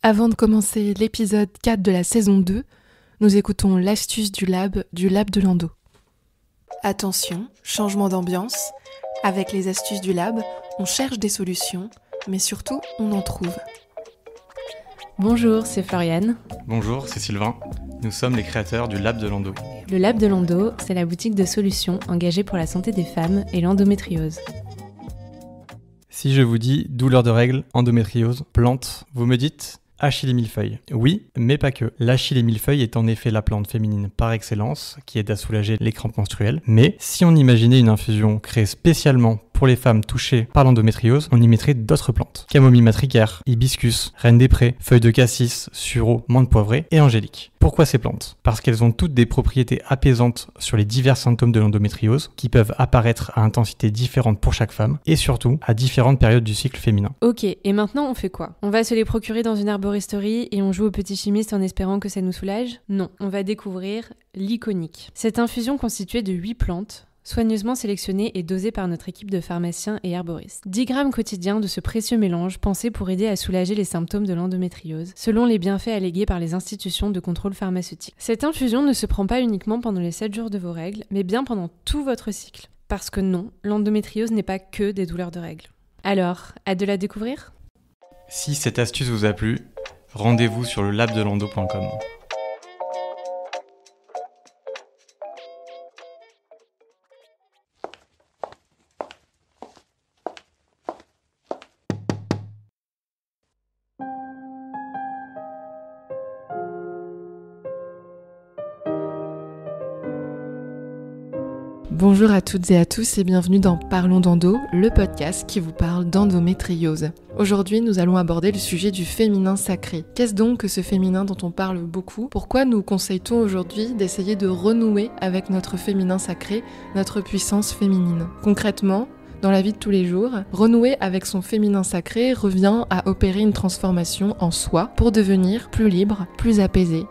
Avant de commencer l'épisode 4 de la saison 2, nous écoutons l'astuce du lab de Lando. Attention, changement d'ambiance. Avec les astuces du lab, on cherche des solutions, mais surtout, on en trouve. Bonjour, c'est Floriane. Bonjour, c'est Sylvain. Nous sommes les créateurs du Lab de Lando. Le Lab de Lando, c'est la boutique de solutions engagée pour la santé des femmes et l'endométriose. Si je vous dis douleur de règles, endométriose, plante, vous me dites Achille et millefeuille. Oui, mais pas que. L'Achille et millefeuille est en effet la plante féminine par excellence qui aide à soulager les crampes menstruelles. Mais si on imaginait une infusion créée spécialement pour les femmes touchées par l'endométriose, on y mettrait d'autres plantes. Camomille matricaire, hibiscus, reine des prés, feuilles de cassis, sureau, menthe poivrée et angélique. Pourquoi ces plantes ? Parce qu'elles ont toutes des propriétés apaisantes sur les divers symptômes de l'endométriose qui peuvent apparaître à intensité différente pour chaque femme et surtout à différentes périodes du cycle féminin. Ok, et maintenant on fait quoi ? On va se les procurer dans une herboristerie et on joue au petit chimiste en espérant que ça nous soulage ? Non, on va découvrir l'Iconique. Cette infusion constituée de 8 plantes, soigneusement sélectionnée et dosée par notre équipe de pharmaciens et herboristes. 10 grammes quotidiens de ce précieux mélange pensé pour aider à soulager les symptômes de l'endométriose, selon les bienfaits allégués par les institutions de contrôle pharmaceutique. Cette infusion ne se prend pas uniquement pendant les 7 jours de vos règles, mais bien pendant tout votre cycle. Parce que non, l'endométriose n'est pas que des douleurs de règles. Alors, hâte de la découvrir ? Si cette astuce vous a plu, rendez-vous sur le labdelando.com. Bonjour à toutes et à tous et bienvenue dans Parlons d'Endo, le podcast qui vous parle d'endométriose. Aujourd'hui, nous allons aborder le sujet du féminin sacré. Qu'est-ce donc que ce féminin dont on parle beaucoup ? Pourquoi nous conseille-t-on aujourd'hui d'essayer de renouer avec notre féminin sacré, notre puissance féminine ? Concrètement, dans la vie de tous les jours, renouer avec son féminin sacré revient à opérer une transformation en soi pour devenir plus libre, plus apaisé,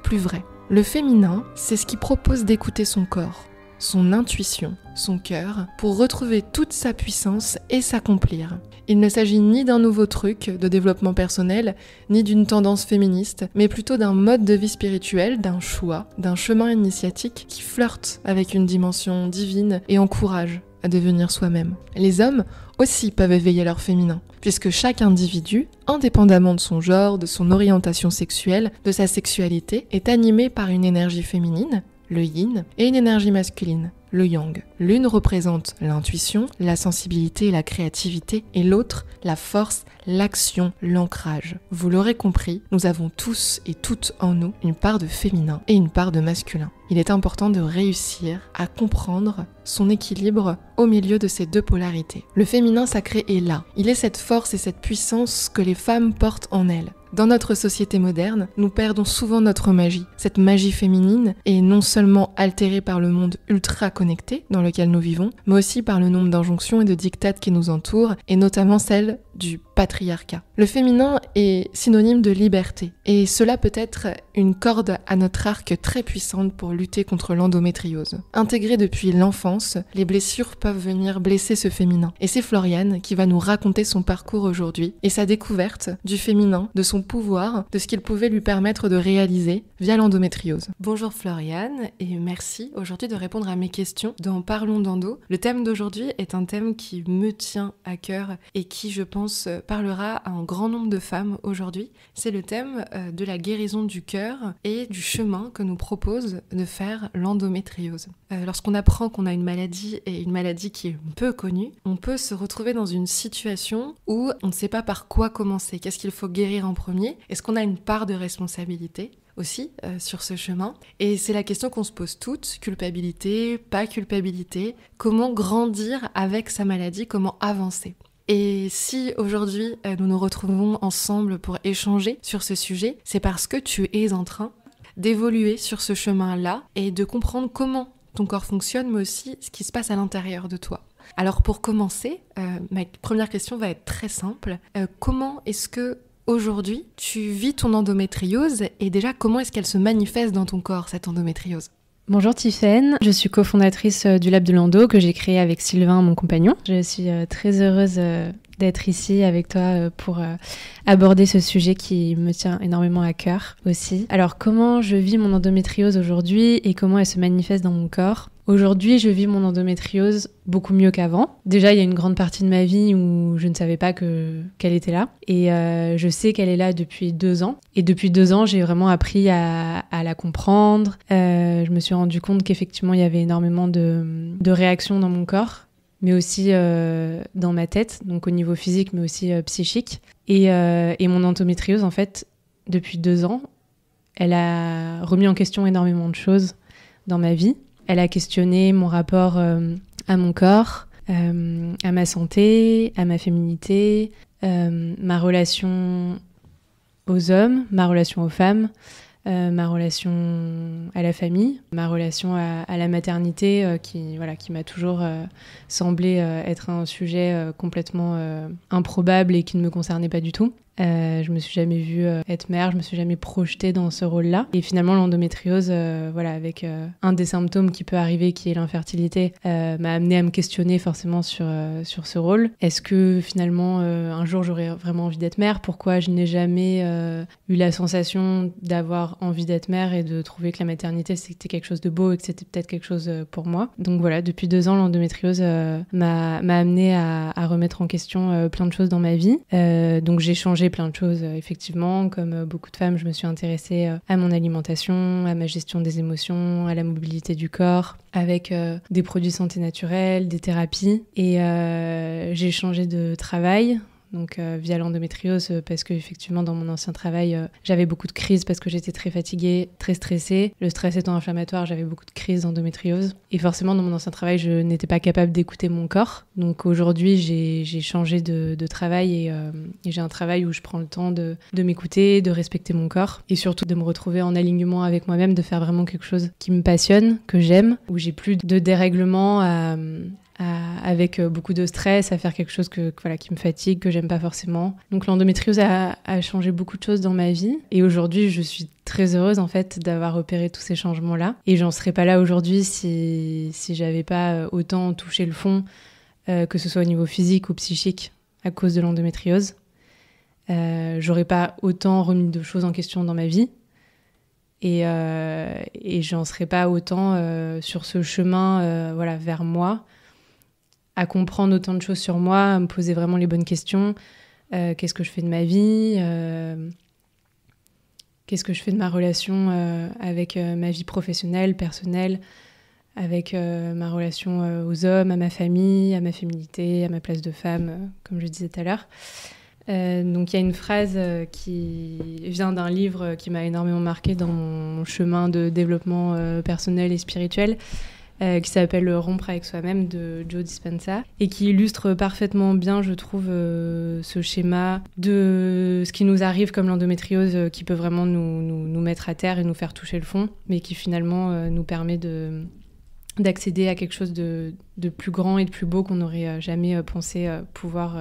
plus vrai. Le féminin, c'est ce qui propose d'écouter son corps, son intuition, son cœur, pour retrouver toute sa puissance et s'accomplir. Il ne s'agit ni d'un nouveau truc de développement personnel, ni d'une tendance féministe, mais plutôt d'un mode de vie spirituel, d'un choix, d'un chemin initiatique qui flirte avec une dimension divine et encourage à devenir soi-même. Les hommes aussi peuvent éveiller leur féminin, puisque chaque individu, indépendamment de son genre, de son orientation sexuelle, de sa sexualité, est animé par une énergie féminine, le yin, et une énergie masculine, le yang. L'une représente l'intuition, la sensibilité et la créativité, et l'autre, la force, l'action, l'ancrage. Vous l'aurez compris, nous avons tous et toutes en nous une part de féminin et une part de masculin. Il est important de réussir à comprendre son équilibre au milieu de ces deux polarités. Le féminin sacré est là. Il est cette force et cette puissance que les femmes portent en elles. Dans notre société moderne, nous perdons souvent notre magie. Cette magie féminine est non seulement altérée par le monde ultra connecté dans lequel nous vivons, mais aussi par le nombre d'injonctions et de dictates qui nous entourent, et notamment celle du patriarcat. Le féminin est synonyme de liberté, et cela peut être une corde à notre arc très puissante pour lutter contre l'endométriose. Intégrée depuis l'enfance, les blessures peuvent venir blesser ce féminin. Et c'est Floriane qui va nous raconter son parcours aujourd'hui et sa découverte du féminin, de son pouvoir, de ce qu'il pouvait lui permettre de réaliser via l'endométriose. Bonjour Floriane et merci aujourd'hui de répondre à mes questions dans Parlons d'Endo. Le thème d'aujourd'hui est un thème qui me tient à cœur et qui, je pense, parlera à un grand nombre de femmes aujourd'hui. C'est le thème de la guérison du cœur et du chemin que nous propose de faire l'endométriose. Lorsqu'on apprend qu'on a une maladie et une maladie qui est peu connue, on peut se retrouver dans une situation où on ne sait pas par quoi commencer. Qu'est-ce qu'il faut guérir en premier ? Est-ce qu'on a une part de responsabilité aussi sur ce chemin ? Et c'est la question qu'on se pose toutes, culpabilité, pas culpabilité, comment grandir avec sa maladie, comment avancer ? Et si aujourd'hui nous nous retrouvons ensemble pour échanger sur ce sujet, c'est parce que tu es en train d'évoluer sur ce chemin-là et de comprendre comment ton corps fonctionne, mais aussi ce qui se passe à l'intérieur de toi. Alors pour commencer, ma première question va être très simple. Comment est-ce que aujourd'hui tu vis ton endométriose et déjà comment est-ce qu'elle se manifeste dans ton corps, cette endométriose ? Bonjour Tiffaine, je suis cofondatrice du Lab de Lando que j'ai créé avec Sylvain, mon compagnon. Je suis très heureuse d'être ici avec toi pour aborder ce sujet qui me tient énormément à cœur aussi. Alors, comment je vis mon endométriose aujourd'hui et comment elle se manifeste dans mon corps ? Aujourd'hui, je vis mon endométriose beaucoup mieux qu'avant. Déjà, il y a une grande partie de ma vie où je ne savais pas qu'elle était là. Et je sais qu'elle est là depuis 2 ans. Et depuis 2 ans, j'ai vraiment appris à la comprendre. Je me suis rendu compte qu'effectivement, il y avait énormément de réactions dans mon corps, mais aussi dans ma tête, donc au niveau physique, mais aussi psychique. Et mon endométriose, en fait, depuis 2 ans, elle a remis en question énormément de choses dans ma vie. Elle a questionné mon rapport à mon corps, à ma santé, à ma féminité, ma relation aux hommes, ma relation aux femmes, ma relation à la famille, ma relation à la maternité qui m'a toujours semblé être un sujet complètement improbable et qui ne me concernait pas du tout. Je me suis jamais vue être mère, je me suis jamais projetée dans ce rôle-là. Et finalement, l'endométriose, avec un des symptômes qui peut arriver, qui est l'infertilité, m'a amenée à me questionner forcément sur ce rôle. Est-ce que finalement, un jour, j'aurais vraiment envie d'être mère ? Pourquoi je n'ai jamais eu la sensation d'avoir envie d'être mère et de trouver que la maternité, c'était quelque chose de beau et que c'était peut-être quelque chose pour moi ? Donc voilà, depuis 2 ans, l'endométriose m'a amenée à remettre en question plein de choses dans ma vie. Donc j'ai changé plein de choses, effectivement. Comme beaucoup de femmes, je me suis intéressée à mon alimentation, à ma gestion des émotions, à la mobilité du corps, avec des produits santé naturels, des thérapies. Et j'ai changé de travail, donc via l'endométriose, parce que effectivement dans mon ancien travail j'avais beaucoup de crises parce que j'étais très fatiguée, très stressée. Le stress étant inflammatoire, j'avais beaucoup de crises d'endométriose et forcément dans mon ancien travail je n'étais pas capable d'écouter mon corps. Donc aujourd'hui j'ai changé de travail et j'ai un travail où je prends le temps de m'écouter, de respecter mon corps et surtout de me retrouver en alignement avec moi-même, de faire vraiment quelque chose qui me passionne, que j'aime, où j'ai plus de dérèglement avec beaucoup de stress, à faire quelque chose qui me fatigue, que j'aime pas forcément. Donc l'endométriose a changé beaucoup de choses dans ma vie. Et aujourd'hui, je suis très heureuse en fait d'avoir opéré tous ces changements-là. Et j'en serais pas là aujourd'hui si j'avais pas autant touché le fond, que ce soit au niveau physique ou psychique, à cause de l'endométriose. J'aurais pas autant remis de choses en question dans ma vie. Et j'en serais pas autant sur ce chemin vers moi, à comprendre autant de choses sur moi, à me poser vraiment les bonnes questions. Qu'est-ce que je fais de ma vie ? Qu'est-ce que je fais de ma relation avec ma vie professionnelle, personnelle, avec ma relation aux hommes, à ma famille, à ma féminité, à ma place de femme, comme je disais tout à l'heure. Donc il y a une phrase qui vient d'un livre qui m'a énormément marquée dans mon chemin de développement personnel et spirituel, qui s'appelle « Rompre avec soi-même » de Joe Dispenza et qui illustre parfaitement bien, je trouve, ce schéma de ce qui nous arrive comme l'endométriose qui peut vraiment nous mettre à terre et nous faire toucher le fond, mais qui finalement nous permet d'accéder à quelque chose de plus grand et de plus beau qu'on n'aurait jamais pensé pouvoir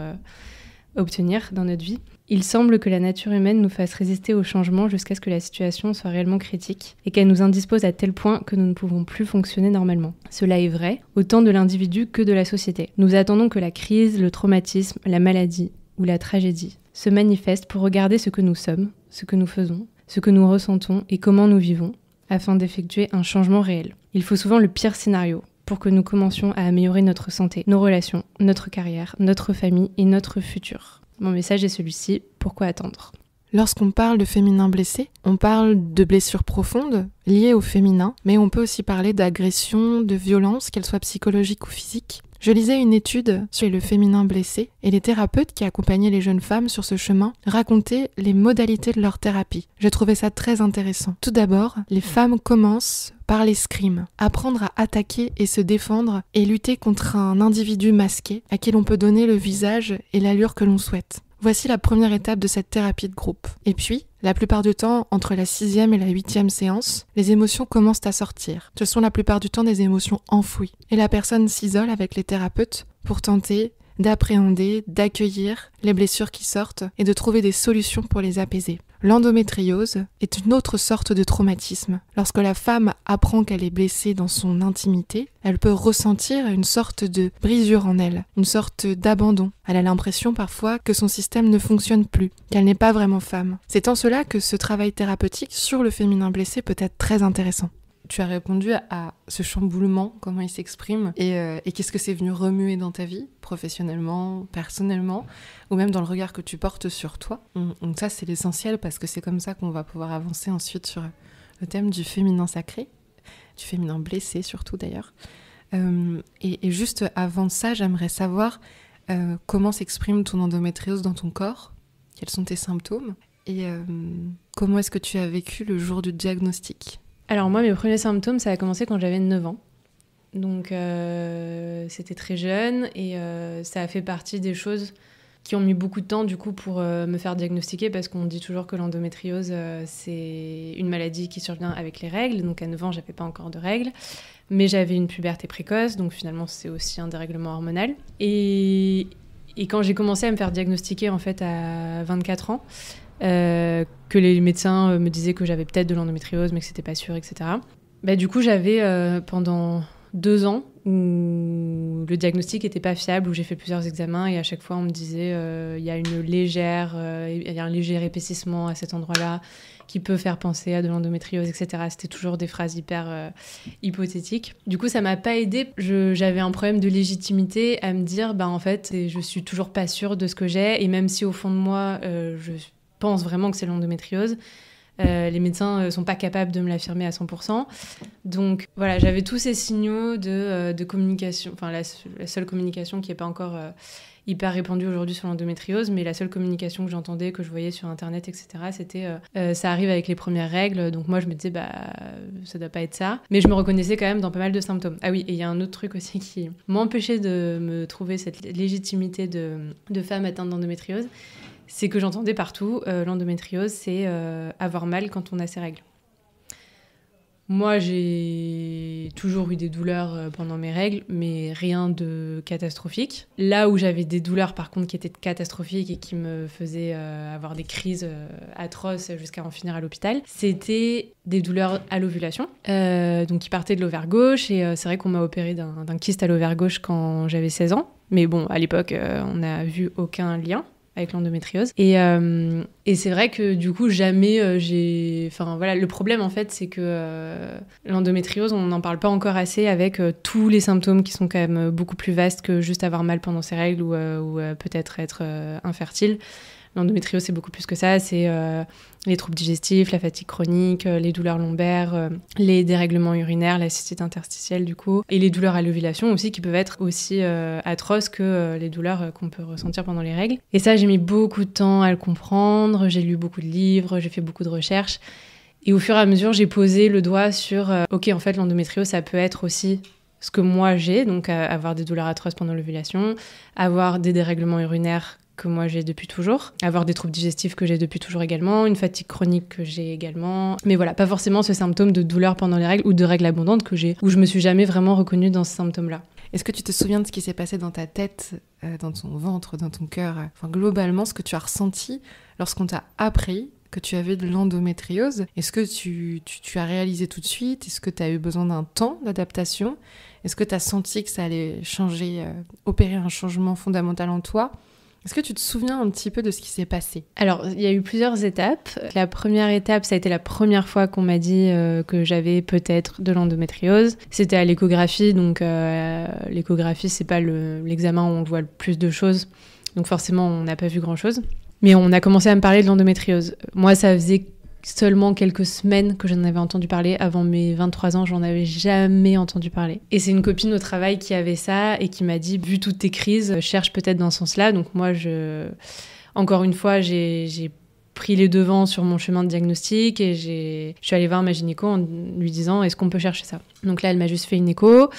obtenir dans notre vie. Il semble que la nature humaine nous fasse résister au changement jusqu'à ce que la situation soit réellement critique et qu'elle nous indispose à tel point que nous ne pouvons plus fonctionner normalement. Cela est vrai, autant de l'individu que de la société. Nous attendons que la crise, le traumatisme, la maladie ou la tragédie se manifestent pour regarder ce que nous sommes, ce que nous faisons, ce que nous ressentons et comment nous vivons, afin d'effectuer un changement réel. Il faut souvent le pire scénario pour que nous commencions à améliorer notre santé, nos relations, notre carrière, notre famille et notre futur. Mon message est celui-ci, pourquoi attendre ? Lorsqu'on parle de féminin blessé, on parle de blessures profondes liées au féminin, mais on peut aussi parler d'agression, de violence, qu'elles soient psychologiques ou physiques. Je lisais une étude sur le féminin blessé et les thérapeutes qui accompagnaient les jeunes femmes sur ce chemin racontaient les modalités de leur thérapie. Je trouvais ça très intéressant. Tout d'abord, les femmes commencent par l'escrime, apprendre à attaquer et se défendre et lutter contre un individu masqué à qui l'on peut donner le visage et l'allure que l'on souhaite. Voici la première étape de cette thérapie de groupe. Et puis, la plupart du temps, entre la 6e et la 8e séance, les émotions commencent à sortir. Ce sont la plupart du temps des émotions enfouies. Et la personne s'isole avec les thérapeutes pour tenter d'appréhender, d'accueillir les blessures qui sortent et de trouver des solutions pour les apaiser. L'endométriose est une autre sorte de traumatisme. Lorsque la femme apprend qu'elle est blessée dans son intimité, elle peut ressentir une sorte de brisure en elle, une sorte d'abandon. Elle a l'impression parfois que son système ne fonctionne plus, qu'elle n'est pas vraiment femme. C'est en cela que ce travail thérapeutique sur le féminin blessé peut être très intéressant. Tu as répondu à ce chamboulement, comment il s'exprime, et qu'est-ce que c'est venu remuer dans ta vie, professionnellement, personnellement, ou même dans le regard que tu portes sur toi. Donc ça, c'est l'essentiel, parce que c'est comme ça qu'on va pouvoir avancer ensuite sur le thème du féminin sacré, du féminin blessé surtout d'ailleurs. Et juste avant ça, j'aimerais savoir comment s'exprime ton endométriose dans ton corps, quels sont tes symptômes, et comment est-ce que tu as vécu le jour du diagnostic ? Alors moi, mes premiers symptômes, ça a commencé quand j'avais 9 ans. Donc c'était très jeune et ça a fait partie des choses qui ont mis beaucoup de temps du coup pour me faire diagnostiquer, parce qu'on dit toujours que l'endométriose, c'est une maladie qui survient avec les règles. Donc à 9 ans, j'avais pas encore de règles, mais j'avais une puberté précoce, donc finalement c'est aussi un dérèglement hormonal. Et quand j'ai commencé à me faire diagnostiquer en fait à 24 ans, que les médecins me disaient que j'avais peut-être de l'endométriose mais que c'était pas sûr, etc. Du coup j'avais pendant 2 ans où le diagnostic était pas fiable, où j'ai fait plusieurs examens et à chaque fois on me disait il y a un léger épaississement à cet endroit-là qui peut faire penser à de l'endométriose, etc. C'était toujours des phrases hyper hypothétiques. Du coup, ça m'a pas aidée. J'avais un problème de légitimité à me dire, en fait, je suis toujours pas sûre de ce que j'ai, et même si au fond de moi, je pense vraiment que c'est l'endométriose, les médecins sont pas capables de me l'affirmer à 100%. Donc voilà, j'avais tous ces signaux de communication, enfin la seule communication qui est pas encore hyper répandue aujourd'hui sur l'endométriose, mais la seule communication que j'entendais, que je voyais sur internet, etc., c'était ça arrive avec les premières règles. Donc moi je me disais ça doit pas être ça, mais je me reconnaissais quand même dans pas mal de symptômes. Ah oui, et il y a un autre truc aussi qui m'empêchait de me trouver cette légitimité de femme atteinte d'endométriose, c'est que j'entendais partout, l'endométriose, c'est avoir mal quand on a ses règles. Moi, j'ai toujours eu des douleurs pendant mes règles, mais rien de catastrophique. Là où j'avais des douleurs, par contre, qui étaient catastrophiques et qui me faisaient avoir des crises atroces jusqu'à en finir à l'hôpital, c'était des douleurs à l'ovulation, donc qui partaient de l'ovaire gauche. Et c'est vrai qu'on m'a opéré d'un kyste à l'ovaire gauche quand j'avais 16 ans. Mais bon, à l'époque, on n'a vu aucun lien avec l'endométriose. Et c'est vrai que du coup, jamais Enfin voilà, le problème en fait, c'est que l'endométriose, on n'en parle pas encore assez avec tous les symptômes qui sont quand même beaucoup plus vastes que juste avoir mal pendant ses règles ou peut-être être infertile. L'endométriose, c'est beaucoup plus que ça. C'est les troubles digestifs, la fatigue chronique, les douleurs lombaires, les dérèglements urinaires, la cystite interstitielle du coup, et les douleurs à l'ovulation aussi, qui peuvent être aussi atroces que les douleurs qu'on peut ressentir pendant les règles. Et ça, j'ai mis beaucoup de temps à le comprendre. J'ai lu beaucoup de livres, j'ai fait beaucoup de recherches. Et au fur et à mesure, j'ai posé le doigt sur ok, en fait, l'endométriose, ça peut être aussi ce que moi j'ai, donc avoir des douleurs atroces pendant l'ovulation, avoir des dérèglements urinaires que moi j'ai depuis toujours, avoir des troubles digestifs que j'ai depuis toujours également, une fatigue chronique que j'ai également, mais voilà, pas forcément ce symptôme de douleur pendant les règles ou de règles abondantes que j'ai, où je me suis jamais vraiment reconnue dans ce symptôme-là. Est-ce que tu te souviens de ce qui s'est passé dans ta tête, dans ton ventre, dans ton cœur, enfin globalement ce que tu as ressenti lorsqu'on t'a appris que tu avais de l'endométriose? Est-ce que tu as réalisé tout de suite? Est-ce que tu as eu besoin d'un temps d'adaptation? Est-ce que tu as senti que ça allait changer, opérer un changement fondamental en toi? Est-ce que tu te souviens un petit peu de ce qui s'est passé? Alors, il y a eu plusieurs étapes. La première étape, ça a été la première fois qu'on m'a dit que j'avais peut-être de l'endométriose. C'était à l'échographie, donc l'échographie, c'est pas l'examen où on voit le plus de choses. Donc forcément, on n'a pas vu grand-chose. Mais on a commencé à me parler de l'endométriose. Moi, ça faisait seulement quelques semaines que j'en avais entendu parler. Avant mes 23 ans, j'en avais jamais entendu parler. Et c'est une copine au travail qui avait ça et qui m'a dit, vu toutes tes crises, cherche peut-être dans ce sens-là. Donc moi, encore une fois, j'ai pris les devants sur mon chemin de diagnostic et je suis allée voir ma gynéco en lui disant, est-ce qu'on peut chercher ça? Donc là, elle m'a juste fait une écho.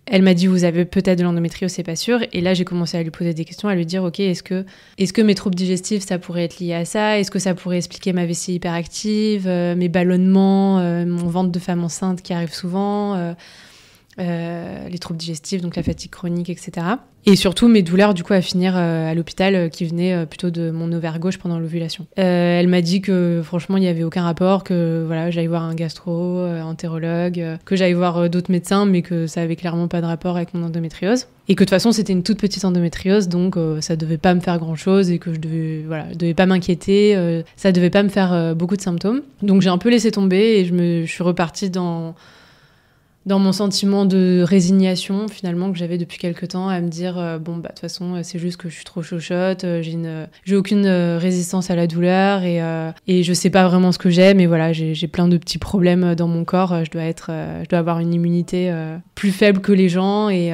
Elle m'a dit, vous avez peut-être de l'endométriose, c'est pas sûr. Et là, j'ai commencé à lui poser des questions, à lui dire, ok, est-ce que mes troubles digestifs, ça pourrait être lié à ça? Est-ce que ça pourrait expliquer ma vessie hyperactive, mes ballonnements, mon ventre de femme enceinte qui arrive souvent? les troubles digestifs, donc la fatigue chronique, etc. Et surtout mes douleurs du coup à finir à l'hôpital qui venaient plutôt de mon ovaire gauche pendant l'ovulation. Elle m'a dit que franchement il n'y avait aucun rapport, que voilà j'allais voir un gastro, entérologue, que j'allais voir d'autres médecins, mais que ça avait clairement pas de rapport avec mon endométriose. Et que de toute façon c'était une toute petite endométriose, donc ça devait pas me faire grand chose et que je devais pas m'inquiéter, ça devait pas me faire beaucoup de symptômes. Donc j'ai un peu laissé tomber et je suis repartie dans mon sentiment de résignation finalement que j'avais depuis quelques temps, à me dire de toute façon c'est juste que je suis trop chochotte, j'ai aucune résistance à la douleur et je sais pas vraiment ce que j'ai, mais voilà j'ai plein de petits problèmes dans mon corps, je dois avoir une immunité plus faible que les gens et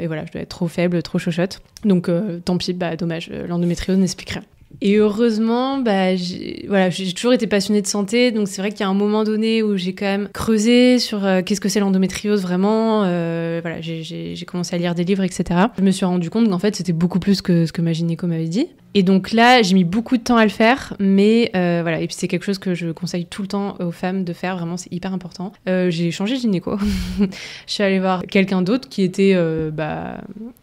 voilà je dois être trop faible, trop chochotte, donc tant pis, dommage, l'endométriose n'explique rien. Et heureusement, j'ai toujours été passionnée de santé, donc c'est vrai qu'il y a un moment donné où j'ai quand même creusé sur qu'est-ce que c'est l'endométriose vraiment. J'ai commencé à lire des livres, etc. Je me suis rendu compte qu'en fait c'était beaucoup plus que ce que ma gynéco m'avait dit. Et donc là, j'ai mis beaucoup de temps à le faire, mais et puis c'est quelque chose que je conseille tout le temps aux femmes de faire, vraiment c'est hyper important. J'ai changé de gynéco. Je suis allée voir quelqu'un d'autre qui était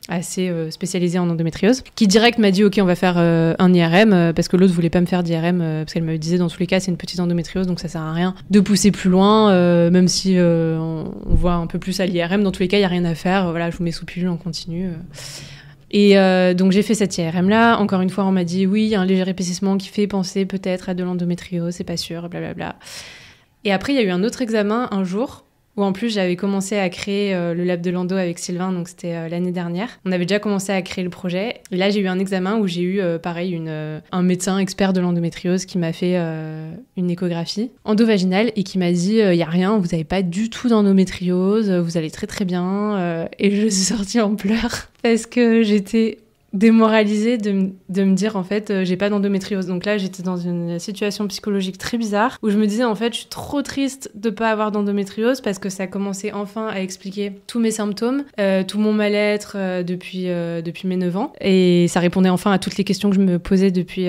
assez spécialisé en endométriose, qui direct m'a dit ok on va faire un IRM, parce que l'autre voulait pas me faire d'IRM, parce qu'elle me disait dans tous les cas c'est une petite endométriose, donc ça sert à rien de pousser plus loin, même si on voit un peu plus à l'IRM, dans tous les cas il y a rien à faire, voilà je vous mets sous pilule en continu. Et donc j'ai fait cette IRM là, encore une fois on m'a dit oui il y a un léger épaississement qui fait penser peut-être à de l'endométriose, c'est pas sûr, blablabla. Et après il y a eu un autre examen un jour où en plus j'avais commencé à créer le lab de l'endo avec Sylvain, donc c'était l'année dernière. On avait déjà commencé à créer le projet. Et là j'ai eu un examen où j'ai eu pareil un médecin expert de l'endométriose qui m'a fait une échographie endovaginale et qui m'a dit il y a rien, vous avez pas du tout d'endométriose, vous allez très très bien. Et je suis sortie en pleurs parce que j'étais démoralisée de me dire en fait j'ai pas d'endométriose. Donc là j'étais dans une situation psychologique très bizarre où je me disais en fait je suis trop triste de pas avoir d'endométriose parce que ça commençait enfin à expliquer tous mes symptômes, tout mon mal-être depuis mes 9 ans, et ça répondait enfin à toutes les questions que je me posais depuis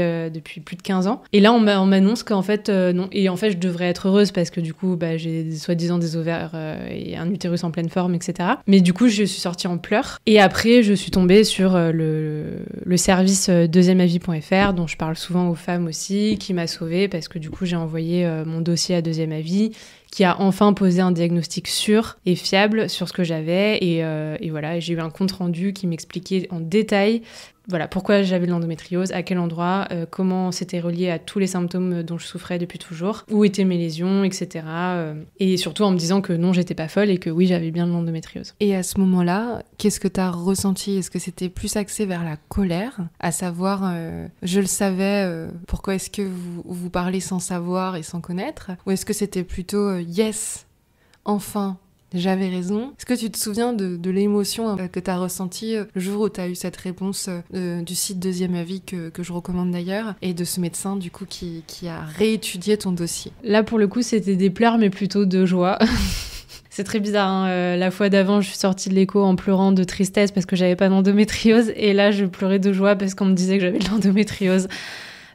plus de 15 ans. Et là on m'annonce qu'en fait non, et en fait je devrais être heureuse parce que du coup j'ai soi-disant des ovaires et un utérus en pleine forme, etc. Mais du coup je suis sortie en pleurs et après je suis tombée sur le service deuxièmeavis.fr dont je parle souvent aux femmes aussi, qui m'a sauvée parce que du coup j'ai envoyé mon dossier à Deuxième Avis, qui a enfin posé un diagnostic sûr et fiable sur ce que j'avais et voilà, j'ai eu un compte rendu qui m'expliquait en détail voilà pourquoi j'avais de l'endométriose, à quel endroit, comment c'était relié à tous les symptômes dont je souffrais depuis toujours, où étaient mes lésions, etc. Et surtout en me disant que non, j'étais pas folle et que oui, j'avais bien de l'endométriose. Et à ce moment-là, qu'est-ce que t'as ressenti ? Est-ce que c'était plus axé vers la colère, à savoir, je le savais, pourquoi est-ce que vous parlez sans savoir et sans connaître ? Ou est-ce que c'était plutôt, yes, enfin j'avais raison. Est-ce que tu te souviens de l'émotion que tu as ressentie le jour où tu as eu cette réponse du site Deuxième Avis que je recommande d'ailleurs, et de ce médecin du coup qui a réétudié ton dossier ? Là pour le coup c'était des pleurs mais plutôt de joie. C'est très bizarre, hein. La fois d'avant je suis sortie de l'écho en pleurant de tristesse parce que j'avais pas d'endométriose, et là je pleurais de joie parce qu'on me disait que j'avais de l'endométriose.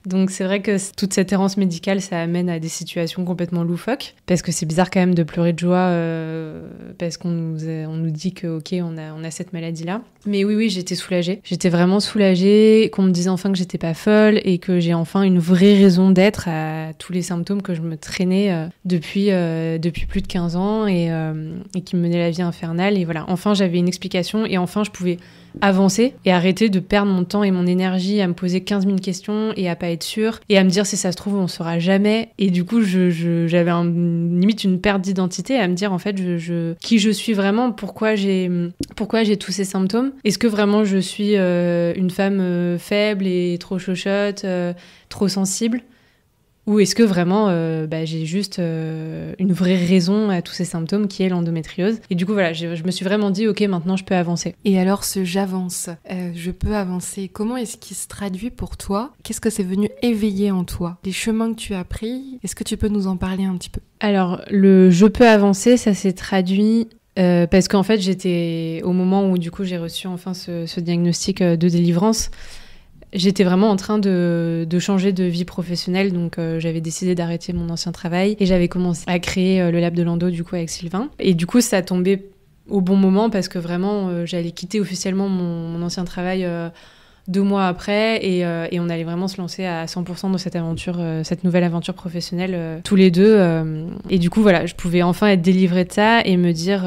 Donc c'est vrai que toute cette errance médicale, ça amène à des situations complètement loufoques, parce que c'est bizarre quand même de pleurer de joie parce qu'on nous dit que ok on a cette maladie-là. Mais oui, j'étais soulagée. J'étais vraiment soulagée qu'on me dise enfin que j'étais pas folle et que j'ai enfin une vraie raison d'être à tous les symptômes que je me traînais depuis plus de 15 ans et qui me menaient la vie infernale. Et voilà, enfin j'avais une explication et enfin je pouvais avancer et arrêter de perdre mon temps et mon énergie à me poser 15 000 questions et à pas être sûre et à me dire si ça se trouve on saura jamais. Et du coup j'avais limite une perte d'identité, à me dire en fait qui je suis vraiment, pourquoi j'ai tous ces symptômes. Est-ce que vraiment je suis une femme faible et trop chochotte, trop sensible, ou est-ce que vraiment j'ai juste une vraie raison à tous ces symptômes qui est l'endométriose. Et du coup voilà, je me suis vraiment dit ok, maintenant je peux avancer. Et alors ce j'avance, je peux avancer, comment est-ce qu'il se traduit pour toi ? Qu'est-ce que c'est venu éveiller en toi ? Les chemins que tu as pris, est-ce que tu peux nous en parler un petit peu ? Alors le je peux avancer, ça s'est traduit parce qu'en fait j'étais au moment où du coup j'ai reçu enfin ce diagnostic de délivrance. J'étais vraiment en train de changer de vie professionnelle, donc j'avais décidé d'arrêter mon ancien travail et j'avais commencé à créer le lab de l'endo du coup avec Sylvain. Et du coup ça tombait au bon moment parce que vraiment, j'allais quitter officiellement mon ancien travail 2 mois après et on allait vraiment se lancer à 100% dans cette aventure, cette nouvelle aventure professionnelle tous les deux. Et du coup, voilà, je pouvais enfin être délivrée de ça et me dire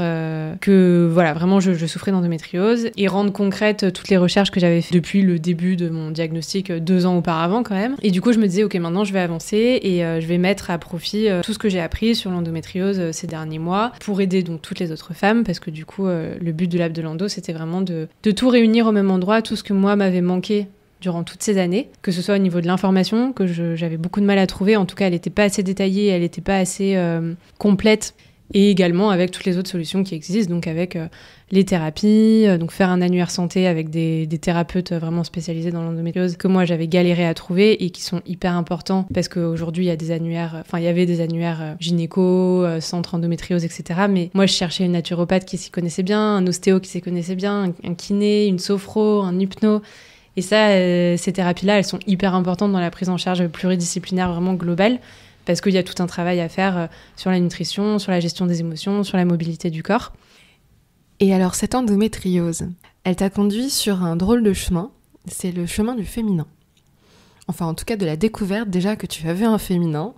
que voilà, vraiment, je souffrais d'endométriose et rendre concrètes toutes les recherches que j'avais faites depuis le début de mon diagnostic 2 ans auparavant quand même. Et du coup, je me disais, ok, maintenant, je vais avancer et je vais mettre à profit tout ce que j'ai appris sur l'endométriose ces derniers mois pour aider donc toutes les autres femmes parce que du coup, le but de Lab de l'Endo, c'était vraiment de tout réunir au même endroit, tout ce que moi m'avait manqué durant toutes ces années, que ce soit au niveau de l'information, que j'avais beaucoup de mal à trouver, en tout cas elle n'était pas assez détaillée, elle n'était pas assez complète, et également avec toutes les autres solutions qui existent, donc avec les thérapies, donc faire un annuaire santé avec des thérapeutes vraiment spécialisés dans l'endométriose que moi j'avais galéré à trouver et qui sont hyper importants parce qu'aujourd'hui il y a des annuaires, il y avait des annuaires gynéco, centre endométriose, etc. Mais moi je cherchais une naturopathe qui s'y connaissait bien, un ostéo qui s'y connaissait bien, un kiné, une sophro, un hypno. Et ça, ces thérapies-là, elles sont hyper importantes dans la prise en charge pluridisciplinaire vraiment globale parce qu'il y a tout un travail à faire sur la nutrition, sur la gestion des émotions, sur la mobilité du corps. Et alors, cette endométriose, elle t'a conduit sur un drôle de chemin, c'est le chemin du féminin. Enfin, en tout cas, de la découverte déjà que tu avais un féminin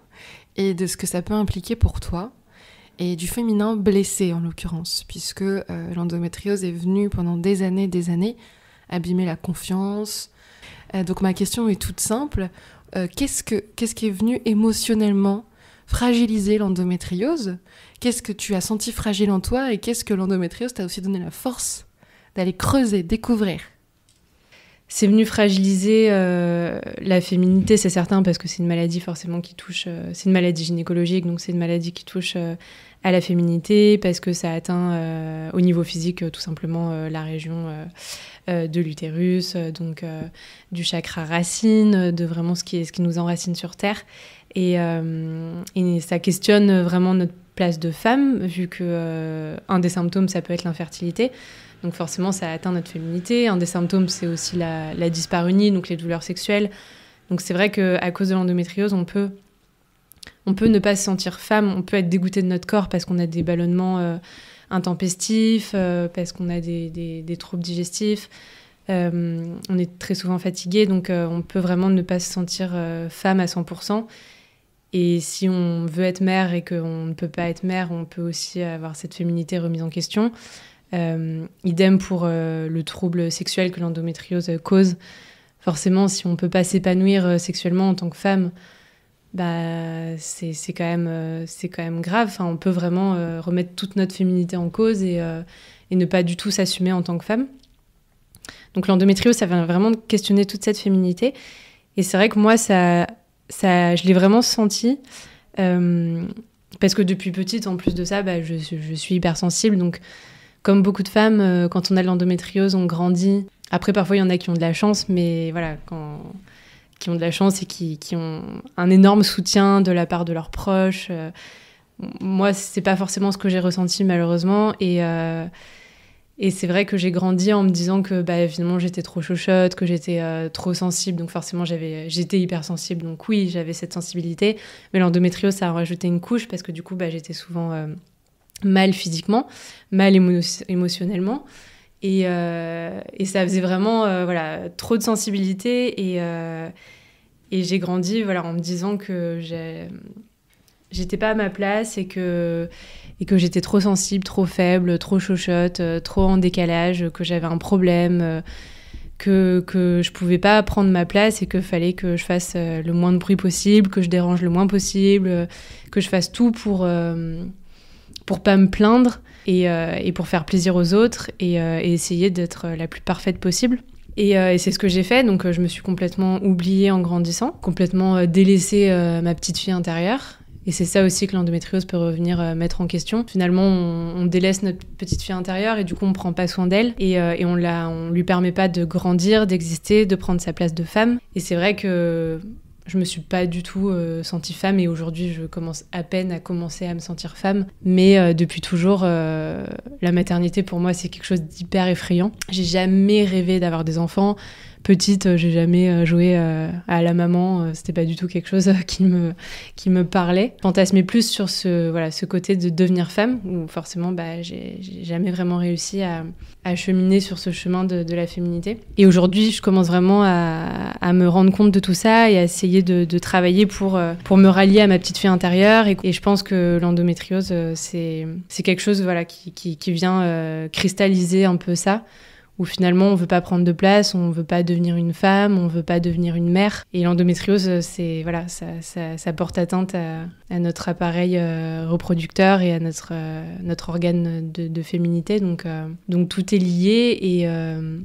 et de ce que ça peut impliquer pour toi, et du féminin blessé en l'occurrence, puisque l'endométriose est venue pendant des années, abîmer la confiance. Donc ma question est toute simple. Qu'est-ce qui est venu émotionnellement fragiliser l'endométriose ? Qu'est-ce que tu as senti fragile en toi et qu'est-ce que l'endométriose t'a aussi donné la force d'aller creuser, découvrir ? C'est venu fragiliser la féminité, c'est certain, parce que c'est une maladie forcément qui touche... c'est une maladie gynécologique, donc c'est une maladie qui touche à la féminité, parce que ça atteint au niveau physique tout simplement la région de l'utérus, donc du chakra racine, de vraiment ce qui nous enracine sur Terre. Et ça questionne vraiment notre place de femme, vu que un des symptômes, ça peut être l'infertilité. Donc forcément, ça atteint notre féminité. Un des symptômes, c'est aussi la dyspareunie, donc les douleurs sexuelles. Donc c'est vrai qu'à cause de l'endométriose, on peut ne pas se sentir femme, on peut être dégoûté de notre corps parce qu'on a des ballonnements intempestifs, parce qu'on a des troubles digestifs. On est très souvent fatigué, donc on peut vraiment ne pas se sentir femme à 100%. Et si on veut être mère et qu'on ne peut pas être mère, on peut aussi avoir cette féminité remise en question. Idem pour le trouble sexuel que l'endométriose cause. Forcément, si on ne peut pas s'épanouir sexuellement en tant que femme, c'est quand même grave. Enfin, on peut vraiment remettre toute notre féminité en cause et ne pas du tout s'assumer en tant que femme. Donc l'endométriose, ça vient vraiment questionner toute cette féminité. Et c'est vrai que moi, je l'ai vraiment senti. Parce que depuis petite, en plus de ça, je suis hypersensible. Donc, comme beaucoup de femmes, quand on a de l'endométriose, on grandit. Après, parfois, il y en a qui ont de la chance, mais voilà, qui ont de la chance et qui ont un énorme soutien de la part de leurs proches. Moi, c'est pas forcément ce que j'ai ressenti, malheureusement. Et c'est vrai que j'ai grandi en me disant que finalement, j'étais trop chochotte, que j'étais trop sensible. Donc forcément, j'étais hypersensible. Donc oui, j'avais cette sensibilité. Mais l'endométriose, ça a rajouté une couche parce que du coup, j'étais souvent... mal physiquement, mal émotionnellement. Et ça faisait vraiment trop de sensibilité. Et j'ai grandi en me disant que j'étais pas à ma place et que j'étais trop sensible, trop faible, trop chochotte, trop en décalage, que j'avais un problème, que je pouvais pas prendre ma place et qu'il fallait que je fasse le moins de bruit possible, que je dérange le moins possible, que je fasse tout pour pas me plaindre et pour faire plaisir aux autres et essayer d'être la plus parfaite possible. Et c'est ce que j'ai fait, donc je me suis complètement oubliée en grandissant, complètement délaissé ma petite fille intérieure. Et c'est ça aussi que l'endométriose peut revenir mettre en question. Finalement, on délaisse notre petite fille intérieure et du coup, on prend pas soin d'elle et on lui permet pas de grandir, d'exister, de prendre sa place de femme. Et c'est vrai que je me suis pas du tout sentie femme et aujourd'hui, je commence à peine à commencer à me sentir femme. Mais depuis toujours, la maternité, pour moi, c'est quelque chose d'hyper effrayant. J'ai jamais rêvé d'avoir des enfants Petite, j'ai jamais joué à la maman. C'était pas du tout quelque chose qui me parlait. Je fantasmais plus sur ce côté de devenir femme, où forcément, j'ai jamais vraiment réussi à cheminer sur ce chemin de la féminité. Et aujourd'hui, je commence vraiment à me rendre compte de tout ça et à essayer de travailler pour me rallier à ma petite fille intérieure. Et je pense que l'endométriose, c'est quelque chose qui vient cristalliser un peu ça, où finalement on veut pas prendre de place, on veut pas devenir une femme, on veut pas devenir une mère. Et l'endométriose, ça porte atteinte à notre appareil reproducteur et à notre organe de féminité. Donc tout est lié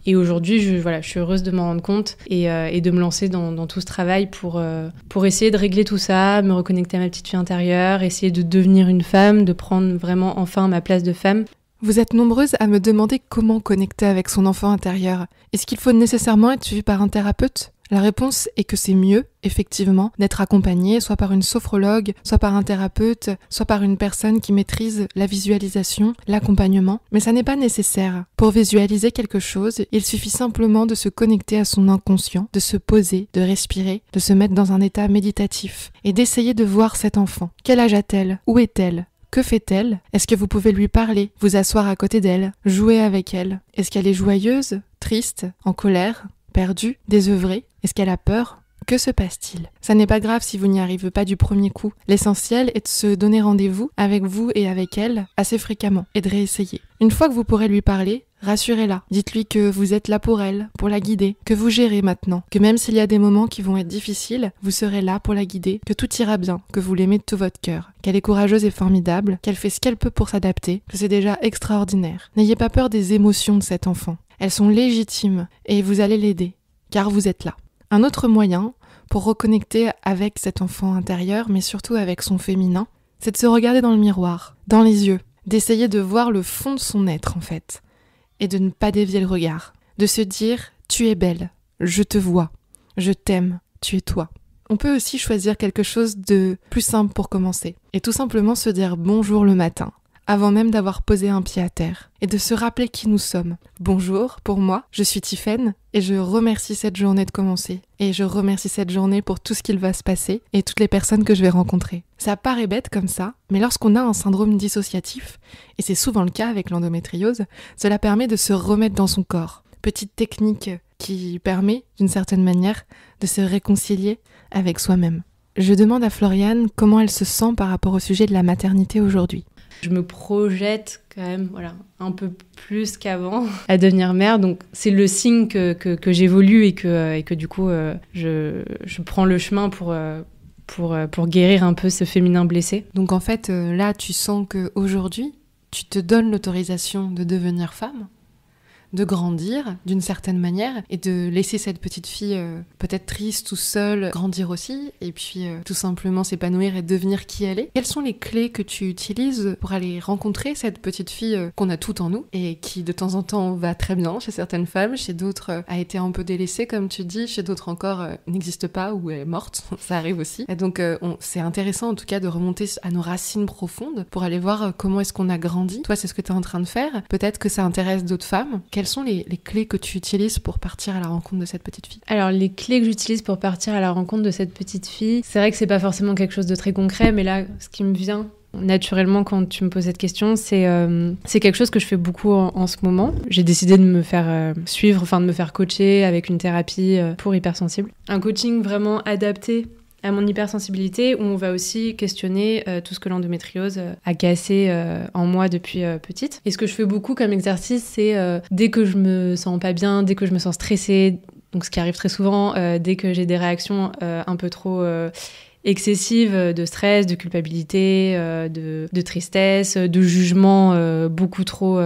et aujourd'hui je suis heureuse de m'en rendre compte et de me lancer dans tout ce travail pour essayer de régler tout ça, me reconnecter à ma petite fille intérieure, essayer de devenir une femme, de prendre vraiment enfin ma place de femme. Vous êtes nombreuses à me demander comment connecter avec son enfant intérieur. Est-ce qu'il faut nécessairement être suivi par un thérapeute ? La réponse est que c'est mieux, effectivement, d'être accompagné soit par une sophrologue, soit par un thérapeute, soit par une personne qui maîtrise la visualisation, l'accompagnement. Mais ça n'est pas nécessaire. Pour visualiser quelque chose, il suffit simplement de se connecter à son inconscient, de se poser, de respirer, de se mettre dans un état méditatif et d'essayer de voir cet enfant. Quel âge a-t-elle ? Où est-elle ? Que fait-elle ? Est-ce que vous pouvez lui parler, vous asseoir à côté d'elle, jouer avec elle ? Est-ce qu'elle est joyeuse, triste, en colère, perdue, désœuvrée ? Est-ce qu'elle a peur ? Que se passe-t-il ? Ça n'est pas grave si vous n'y arrivez pas du premier coup. L'essentiel est de se donner rendez-vous avec vous et avec elle assez fréquemment et de réessayer. Une fois que vous pourrez lui parler, rassurez-la. Dites-lui que vous êtes là pour elle, pour la guider, que vous gérez maintenant, que même s'il y a des moments qui vont être difficiles, vous serez là pour la guider, que tout ira bien, que vous l'aimez de tout votre cœur, qu'elle est courageuse et formidable, qu'elle fait ce qu'elle peut pour s'adapter, que c'est déjà extraordinaire. N'ayez pas peur des émotions de cet enfant. Elles sont légitimes et vous allez l'aider, car vous êtes là. Un autre moyen pour reconnecter avec cet enfant intérieur, mais surtout avec son féminin, c'est de se regarder dans le miroir, dans les yeux, d'essayer de voir le fond de son être en fait, et de ne pas dévier le regard, de se dire « tu es belle, je te vois, je t'aime, tu es toi ». On peut aussi choisir quelque chose de plus simple pour commencer, et tout simplement se dire bonjour le matin, avant même d'avoir posé un pied à terre, et de se rappeler qui nous sommes. Bonjour, pour moi, je suis Tiffaine, et je remercie cette journée de commencer. Et je remercie cette journée pour tout ce qu'il va se passer, et toutes les personnes que je vais rencontrer. Ça paraît bête comme ça, mais lorsqu'on a un syndrome dissociatif, et c'est souvent le cas avec l'endométriose, cela permet de se remettre dans son corps. Petite technique qui permet, d'une certaine manière, de se réconcilier avec soi-même. Je demande à Floriane comment elle se sent par rapport au sujet de la maternité aujourd'hui. Je me projette quand même un peu plus qu'avant à devenir mère. Donc c'est le signe que j'évolue et que du coup je prends le chemin pour guérir un peu ce féminin blessé. Donc en fait là tu sens qu'aujourd'hui tu te donnes l'autorisation de devenir femme, de grandir d'une certaine manière et de laisser cette petite fille peut-être triste ou seule grandir aussi et puis tout simplement s'épanouir et devenir qui elle est. Quelles sont les clés que tu utilises pour aller rencontrer cette petite fille qu'on a toutes en nous et qui de temps en temps va très bien chez certaines femmes, chez d'autres a été un peu délaissée comme tu dis, chez d'autres encore n'existe pas ou est morte, ça arrive aussi. Et donc c'est intéressant en tout cas de remonter à nos racines profondes pour aller voir comment est-ce qu'on a grandi. Toi c'est ce que tu es en train de faire, peut-être que ça intéresse d'autres femmes. Quelles sont les clés que tu utilises pour partir à la rencontre de cette petite fille ? Alors, les clés que j'utilise pour partir à la rencontre de cette petite fille, c'est vrai que c'est pas forcément quelque chose de très concret, mais là, ce qui me vient naturellement quand tu me poses cette question, c'est quelque chose que je fais beaucoup en ce moment. J'ai décidé de me faire suivre, de me faire coacher avec une thérapie pour hypersensible. Un coaching vraiment adapté à mon hypersensibilité, où on va aussi questionner tout ce que l'endométriose a cassé en moi depuis petite. Et ce que je fais beaucoup comme exercice, c'est dès que je me sens pas bien, dès que je me sens stressée, donc ce qui arrive très souvent, dès que j'ai des réactions un peu trop excessive de stress, de culpabilité, de tristesse, de jugement beaucoup trop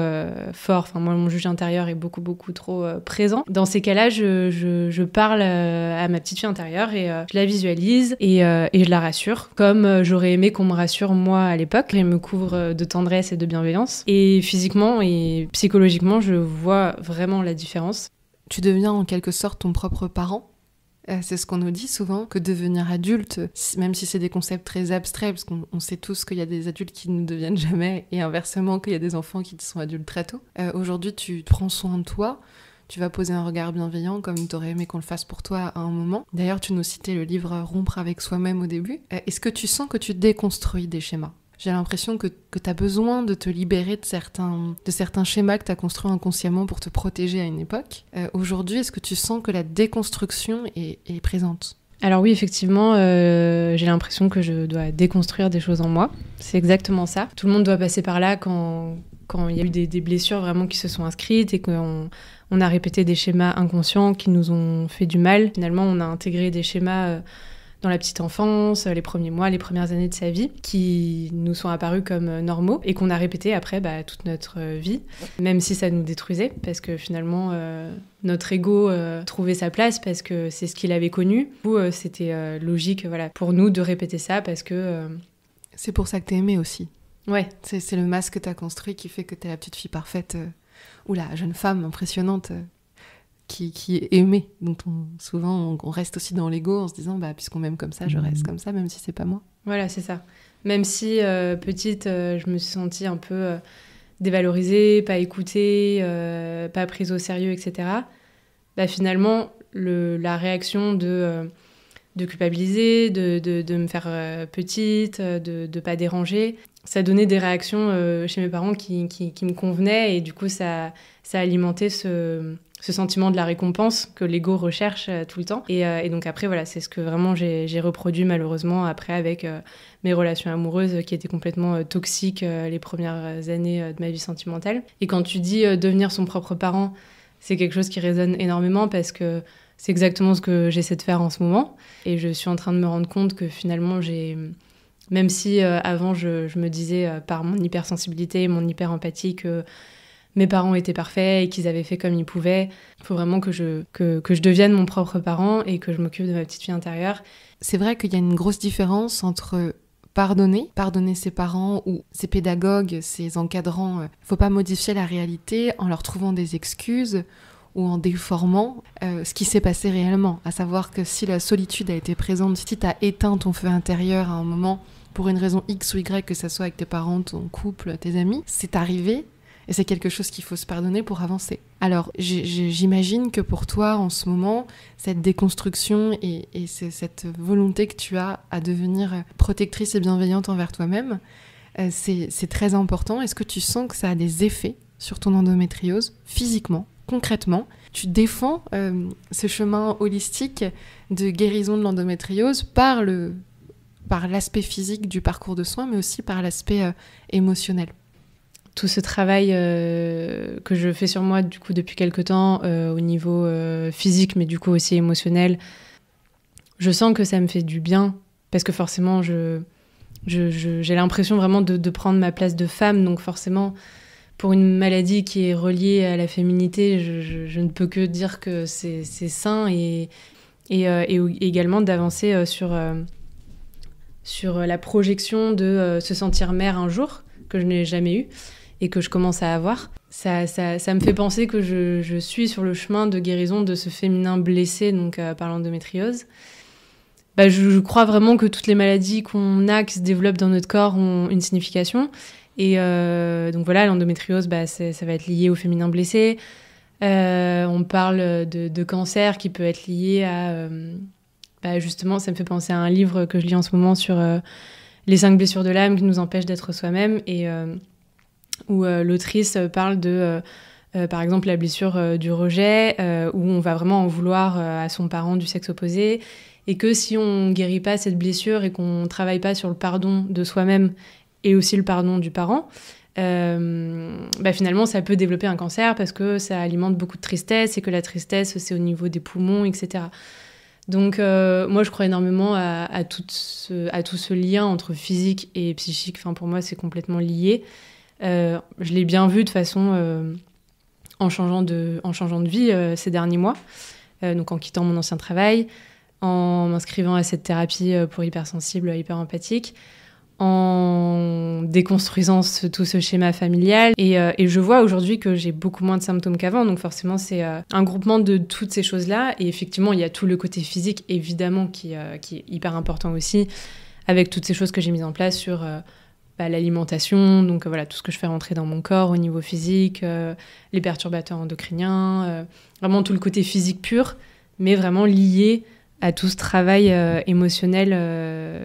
fort. Enfin, moi, mon juge intérieur est beaucoup trop présent. Dans ces cas-là, je parle à ma petite fille intérieure et je la visualise et je la rassure, comme j'aurais aimé qu'on me rassure moi à l'époque. Elle me couvre de tendresse et de bienveillance. Et physiquement et psychologiquement, je vois vraiment la différence. Tu deviens en quelque sorte ton propre parent. C'est ce qu'on nous dit souvent, que devenir adulte, même si c'est des concepts très abstraits, parce qu'on sait tous qu'il y a des adultes qui ne deviennent jamais, et inversement qu'il y a des enfants qui sont adultes très tôt. Aujourd'hui, tu prends soin de toi, tu vas poser un regard bienveillant comme tu aurais aimé qu'on le fasse pour toi à un moment. D'ailleurs, tu nous citais le livre Rompre avec soi-même au début. Est-ce que tu sens que tu déconstruis des schémas ? J'ai l'impression que tu as besoin de te libérer de certains schémas que tu as construits inconsciemment pour te protéger à une époque. Aujourd'hui, est-ce que tu sens que la déconstruction est présente ? Alors oui, effectivement, j'ai l'impression que je dois déconstruire des choses en moi. C'est exactement ça. Tout le monde doit passer par là quand il y a eu des blessures vraiment qui se sont inscrites et qu'on a répété des schémas inconscients qui nous ont fait du mal. Finalement, on a intégré des schémas dans la petite enfance, les premiers mois, les premières années de sa vie, qui nous sont apparus comme normaux et qu'on a répété après toute notre vie, même si ça nous détruisait, parce que finalement, notre ego trouvait sa place parce que c'est ce qu'il avait connu. Du coup, c'était logique pour nous de répéter ça parce que... C'est pour ça que t'es aimée aussi. Ouais. C'est le masque que t'as construit qui fait que t'es la petite fille parfaite, ou la jeune femme impressionnante... Qui est aimé, dont souvent on reste aussi dans l'ego en se disant puisqu'on m'aime comme ça, je reste comme ça, même si c'est pas moi. Voilà, c'est ça. Même si petite, je me suis sentie un peu dévalorisée, pas écoutée, pas prise au sérieux, etc. Finalement, la réaction de culpabiliser, de me faire petite, de pas déranger, ça donnait des réactions chez mes parents qui me convenaient et du coup ça alimentait ce sentiment de la récompense que l'ego recherche tout le temps. Et donc après, c'est ce que vraiment j'ai reproduit malheureusement après avec mes relations amoureuses qui étaient complètement toxiques les premières années de ma vie sentimentale. Et quand tu dis devenir son propre parent, c'est quelque chose qui résonne énormément parce que c'est exactement ce que j'essaie de faire en ce moment. Et je suis en train de me rendre compte que finalement, même si avant je me disais par mon hypersensibilité, mon hyper-empathie que mes parents étaient parfaits et qu'ils avaient fait comme ils pouvaient. Il faut vraiment que je devienne mon propre parent et que je m'occupe de ma petite fille intérieure. C'est vrai qu'il y a une grosse différence entre pardonner ses parents ou ses pédagogues, ses encadrants. Il ne faut pas modifier la réalité en leur trouvant des excuses ou en déformant ce qui s'est passé réellement. À savoir que si la solitude a été présente, si tu as éteint ton feu intérieur à un moment, pour une raison X ou Y, que ça soit avec tes parents, ton couple, tes amis, c'est arrivé. Et c'est quelque chose qu'il faut se pardonner pour avancer. Alors, j'imagine que pour toi, en ce moment, cette déconstruction et cette volonté que tu as à devenir protectrice et bienveillante envers toi-même, c'est très important. Est-ce que tu sens que ça a des effets sur ton endométriose, physiquement, concrètement ? Tu défends ce chemin holistique de guérison de l'endométriose par l'aspect physique du parcours de soins, mais aussi par l'aspect émotionnel. Tout ce travail que je fais sur moi du coup depuis quelque temps au niveau physique mais du coup aussi émotionnel, je sens que ça me fait du bien parce que forcément j'ai l'impression vraiment de prendre ma place de femme, donc forcément pour une maladie qui est reliée à la féminité, je ne peux que dire que c'est sain et également d'avancer sur la projection de se sentir mère un jour que je n'ai jamais eu et que je commence à avoir. Ça me fait penser que je suis sur le chemin de guérison de ce féminin blessé donc, par l'endométriose. Je crois vraiment que toutes les maladies qu'on a, qui se développent dans notre corps, ont une signification. Et donc voilà, l'endométriose, ça va être lié au féminin blessé. On parle de cancer qui peut être lié à... justement, ça me fait penser à un livre que je lis en ce moment sur... les 5 blessures de l'âme qui nous empêchent d'être soi-même et où l'autrice parle de, par exemple, la blessure du rejet, où on va vraiment en vouloir à son parent du sexe opposé et que si on ne guérit pas cette blessure et qu'on ne travaille pas sur le pardon de soi-même et aussi le pardon du parent, finalement, ça peut développer un cancer parce que ça alimente beaucoup de tristesse et que la tristesse, c'est au niveau des poumons, etc. Donc moi je crois énormément à tout ce lien entre physique et psychique. Enfin, pour moi c'est complètement lié. Je l'ai bien vu de façon en changeant de vie ces derniers mois, donc en quittant mon ancien travail, en m'inscrivant à cette thérapie pour hypersensible, hyperempathique, en déconstruisant tout ce schéma familial. Et je vois aujourd'hui que j'ai beaucoup moins de symptômes qu'avant. Donc forcément, c'est un groupement de toutes ces choses-là. Et effectivement, il y a tout le côté physique, évidemment, qui est hyper important aussi, avec toutes ces choses que j'ai mises en place sur l'alimentation, donc voilà, tout ce que je fais rentrer dans mon corps au niveau physique, les perturbateurs endocriniens, vraiment tout le côté physique pur, mais vraiment lié à tout ce travail émotionnel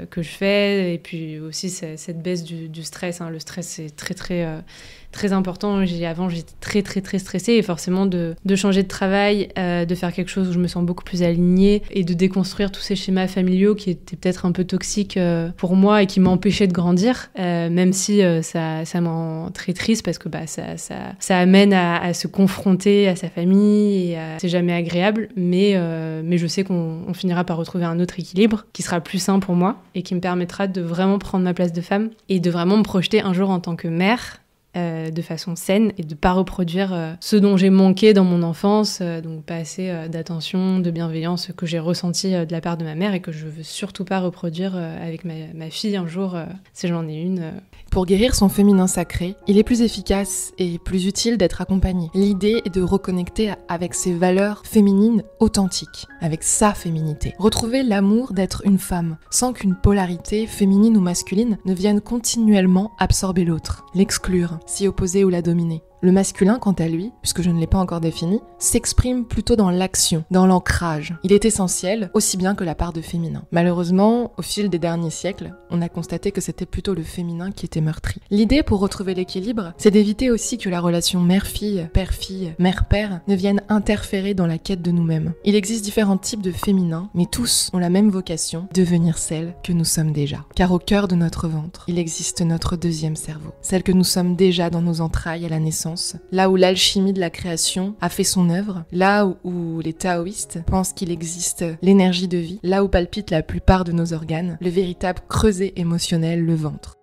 que je fais, et puis aussi cette baisse du stress. Le stress, c'est très, très, très important. Avant, j'étais très, très, très stressée, et forcément, de changer de travail, de faire quelque chose où je me sens beaucoup plus alignée, et de déconstruire tous ces schémas familiaux qui étaient peut-être un peu toxiques pour moi et qui m'empêchaient de grandir, même si ça me rend très triste, parce que ça amène à se confronter à sa famille, et c'est jamais agréable, mais je sais qu'on finira par retrouver un autre équilibre qui sera plus sain pour moi et qui me permettra de vraiment prendre ma place de femme et de vraiment me projeter un jour en tant que mère de façon saine, et de ne pas reproduire ce dont j'ai manqué dans mon enfance, donc pas assez d'attention, de bienveillance que j'ai ressenti de la part de ma mère, et que je veux surtout pas reproduire avec ma fille un jour, si j'en ai une. Pour guérir son féminin sacré, il est plus efficace et plus utile d'être accompagné. L'idée est de reconnecter avec ses valeurs féminines authentiques, avec sa féminité. Retrouver l'amour d'être une femme, sans qu'une polarité féminine ou masculine ne vienne continuellement absorber l'autre, l'exclure, s'y opposer ou la dominer. Le masculin, quant à lui, puisque je ne l'ai pas encore défini, s'exprime plutôt dans l'action, dans l'ancrage. Il est essentiel, aussi bien que la part de féminin. Malheureusement, au fil des derniers siècles, on a constaté que c'était plutôt le féminin qui était meurtri. L'idée pour retrouver l'équilibre, c'est d'éviter aussi que la relation mère-fille, père-fille, mère-père ne vienne interférer dans la quête de nous-mêmes. Il existe différents types de féminins, mais tous ont la même vocation, devenir celle que nous sommes déjà. Car au cœur de notre ventre, il existe notre deuxième cerveau, celle que nous sommes déjà dans nos entrailles à la naissance, là où l'alchimie de la création a fait son œuvre, là où les taoïstes pensent qu'il existe l'énergie de vie, là où palpite la plupart de nos organes, le véritable creuset émotionnel, le ventre.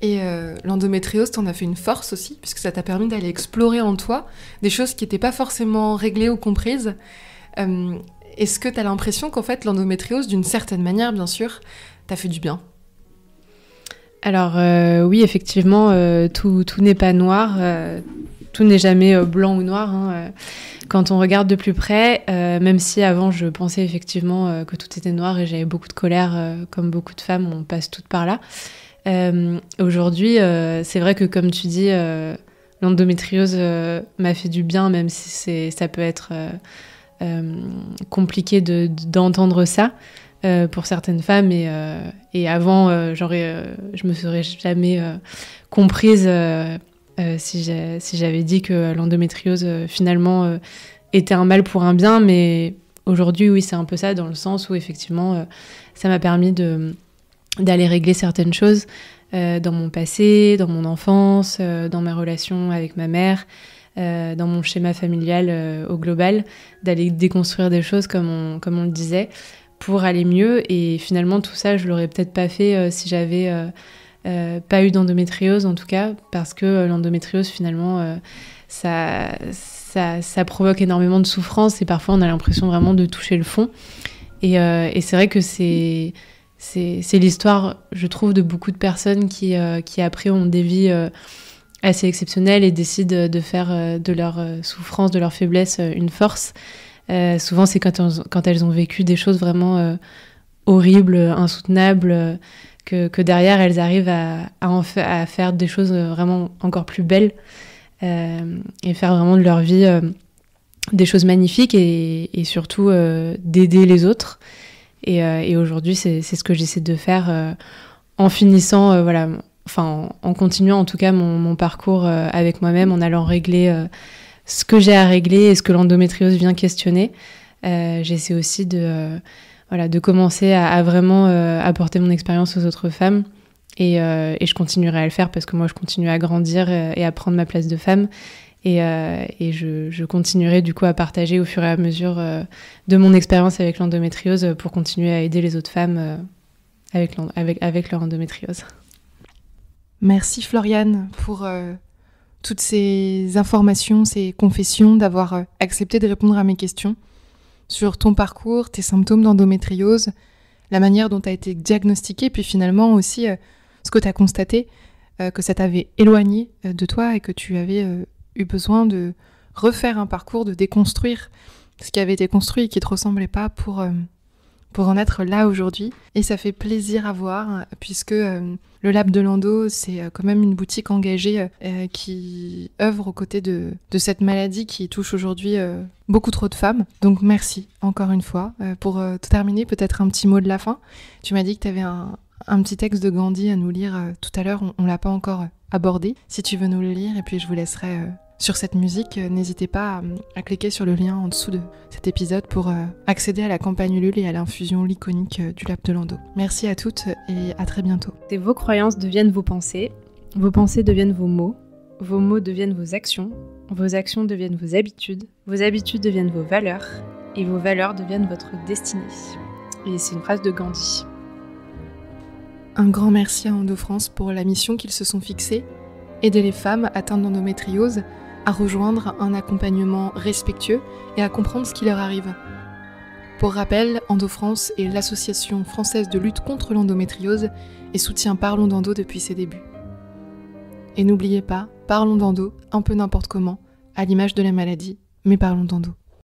Et l'endométriose t'en a fait une force aussi, puisque ça t'a permis d'aller explorer en toi des choses qui n'étaient pas forcément réglées ou comprises. Est-ce que t'as l'impression qu'en fait l'endométriose, d'une certaine manière bien sûr, t'a fait du bien ? Alors oui, effectivement, tout n'est pas noir, tout n'est jamais blanc ou noir. Quand on regarde de plus près, même si avant je pensais effectivement que tout était noir et j'avais beaucoup de colère, comme beaucoup de femmes, on passe toutes par là. Aujourd'hui, c'est vrai que comme tu dis, l'endométriose m'a fait du bien, même si ça peut être compliqué d'entendre ça. Pour certaines femmes, et avant je me serais jamais comprise si j'avais dit que l'endométriose finalement était un mal pour un bien, mais aujourd'hui oui, c'est un peu ça, dans le sens où effectivement ça m'a permis d'aller régler certaines choses dans mon passé, dans mon enfance, dans ma relation avec ma mère, dans mon schéma familial au global, d'aller déconstruire des choses comme on le disait, pour aller mieux. Et finalement tout ça je l'aurais peut-être pas fait si j'avais pas eu d'endométriose, en tout cas, parce que l'endométriose finalement ça provoque énormément de souffrance, et parfois on a l'impression vraiment de toucher le fond, et c'est vrai que c'est l'histoire, je trouve, de beaucoup de personnes qui après ont des vies assez exceptionnelles et décident de faire de leur souffrance, de leur faiblesse une force. Souvent, c'est quand elles ont vécu des choses vraiment horribles, insoutenables, que derrière, elles arrivent à faire des choses vraiment encore plus belles, et faire vraiment de leur vie des choses magnifiques, et surtout d'aider les autres. Et aujourd'hui, c'est ce que j'essaie de faire en finissant, en continuant en tout cas mon parcours avec moi-même, en allant régler ce que j'ai à régler et ce que l'endométriose vient questionner. J'essaie aussi de commencer à vraiment apporter mon expérience aux autres femmes, et je continuerai à le faire parce que moi je continue à grandir et à prendre ma place de femme, et je continuerai du coup à partager au fur et à mesure de mon expérience avec l'endométriose pour continuer à aider les autres femmes avec leur endométriose. Merci Floriane pour toutes ces informations, ces confessions, d'avoir accepté de répondre à mes questions sur ton parcours, tes symptômes d'endométriose, la manière dont tu as été diagnostiquée, puis finalement aussi ce que tu as constaté, que ça t'avait éloigné de toi et que tu avais eu besoin de refaire un parcours, de déconstruire ce qui avait été construit et qui ne te ressemblait pas pour pour en être là aujourd'hui. Et ça fait plaisir à voir, puisque le Lab de Lando, c'est quand même une boutique engagée qui œuvre aux côtés de cette maladie qui touche aujourd'hui beaucoup trop de femmes. Donc merci encore une fois. Pour terminer, peut-être un petit mot de la fin. Tu m'as dit que tu avais un petit texte de Gandhi à nous lire tout à l'heure. On l'a pas encore abordé. Si tu veux nous le lire, et puis je vous laisserai... sur cette musique, n'hésitez pas à cliquer sur le lien en dessous de cet épisode pour accéder à la campagne Ulule et à l'infusion liconique du Lab de Lando. Merci à toutes et à très bientôt. Vos croyances deviennent vos pensées deviennent vos mots deviennent vos actions deviennent vos habitudes deviennent vos valeurs, et vos valeurs deviennent votre destinée. Et c'est une phrase de Gandhi. Un grand merci à Endo-France pour la mission qu'ils se sont fixée, aider les femmes atteintes d'endométriose à rejoindre un accompagnement respectueux et à comprendre ce qui leur arrive. Pour rappel, Endo-France est l'association française de lutte contre l'endométriose et soutient Parlons d'Endo depuis ses débuts. Et n'oubliez pas, parlons d'endo un peu n'importe comment, à l'image de la maladie, mais parlons d'endo.